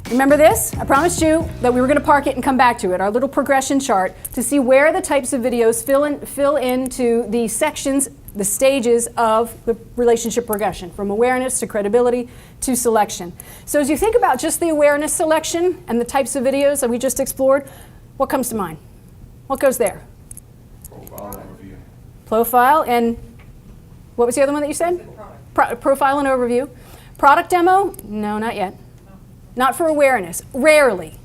Remember this? I promised you that we were going to park it and come back to it, our little progression chart, to see where the types of videos fill into the sections, the stages of the relationship progression, from awareness to credibility to selection. So as you think about just the awareness selection and the types of videos that we just explored, what comes to mind? What goes there? Profile overview. Profile and what was the other one that you said? Profile and overview. Product demo? No, not yet. Not for awareness. Rarely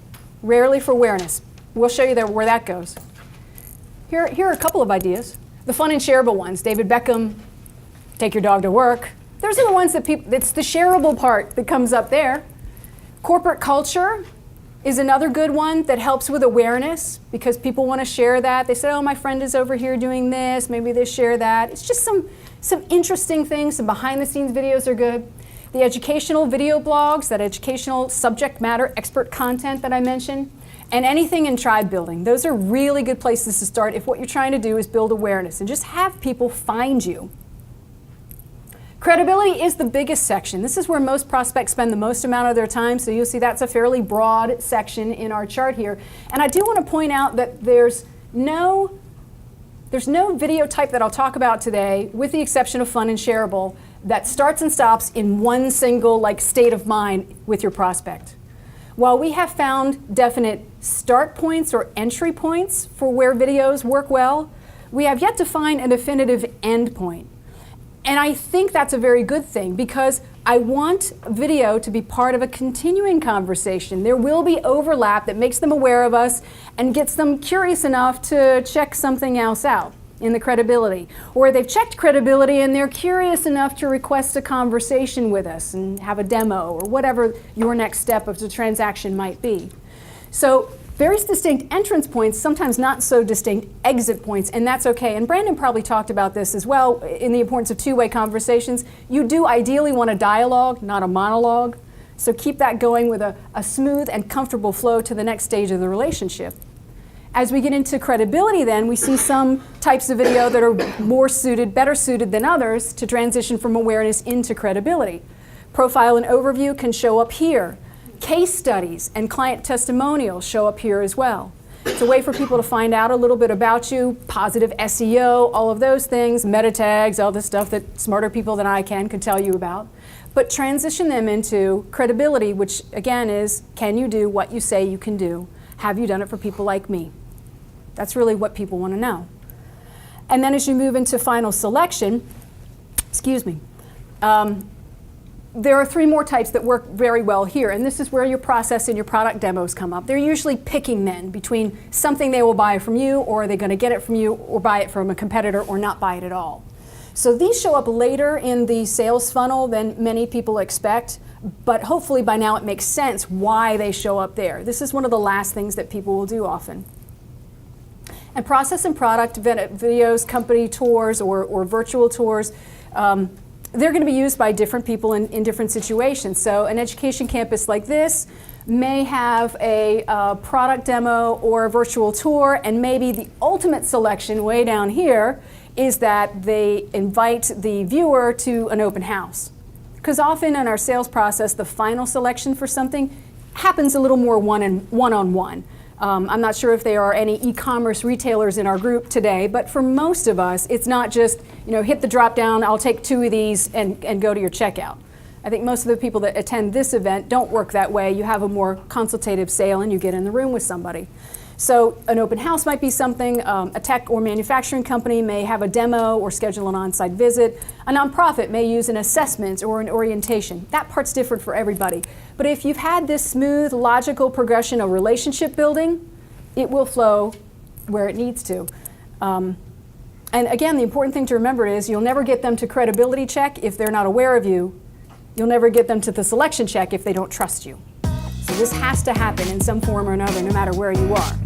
for awareness. We'll show you where that goes. Here are a couple of ideas. The fun and shareable ones. David Beckham, take your dog to work. Those are the ones that it's the shareable part that comes up there. Corporate culture is another good one that helps with awareness because people want to share that. They say, oh, my friend is over here doing this. Maybe they share that. It's just some interesting things. Some behind the scenes videos are good. The educational video blogs, that educational subject matter expert content that I mentioned, and anything in tribe building. Those are really good places to start if what you're trying to do is build awareness and just have people find you. Credibility is the biggest section. This is where most prospects spend the most amount of their time, so you'll see that's a fairly broad section in our chart here. And I do want to point out that there's no video type that I'll talk about today, with the exception of fun and shareable, that starts and stops in one single state of mind with your prospect. While we have found definite start points or entry points for where videos work well, we have yet to find a definitive end point. And I think that's a very good thing because I want video to be part of a continuing conversation. There will be overlap that makes them aware of us and gets them curious enough to check something else out in the credibility. Or they've checked credibility and they're curious enough to request a conversation with us and have a demo or whatever your next step of the transaction might be. So very distinct entrance points, sometimes not so distinct exit points, and that's okay. And Brandon probably talked about this as well in the importance of two-way conversations. You do ideally want a dialogue, not a monologue. So keep that going with a smooth and comfortable flow to the next stage of the relationship. As we get into credibility then, we see some types of video that are better suited than others to transition from awareness into credibility. Profile and overview can show up here. Case studies and client testimonials show up here as well. It's a way for people to find out a little bit about you, positive SEO, all of those things, meta tags, all the stuff that smarter people than I can tell you about. But transition them into credibility, which again is, can you do what you say you can do? Have you done it for people like me? That's really what people want to know. And then as you move into final selection, there are three more types that work very well here, and this is where your process and your product demos come up. They're usually picking then between something they will buy from you, or are they going to get it from you, or buy it from a competitor, or not buy it at all. So these show up later in the sales funnel than many people expect, but hopefully by now it makes sense why they show up there. This is one of the last things that people will do often. And process and product videos, company tours, or virtual tours, they're going to be used by different people in different situations. So an education campus like this may have a product demo or a virtual tour, and maybe the ultimate selection way down here is that they invite the viewer to an open house. Because often in our sales process, the final selection for something happens a little more one-on-one. I'm not sure if there are any e-commerce retailers in our group today, but for most of us, it's not just, hit the drop down, I'll take 2 of these and go to your checkout. I think most of the people that attend this event don't work that way. You have a more consultative sale and you get in the room with somebody. So an open house might be something, a tech or manufacturing company may have a demo or schedule an on-site visit. A nonprofit may use an assessment or an orientation. That part's different for everybody. But if you've had this smooth, logical progression of relationship building, it will flow where it needs to. And again, the important thing to remember is you'll never get them to credibility check if they're not aware of you. You'll never get them to the selection check if they don't trust you. So this has to happen in some form or another, no matter where you are.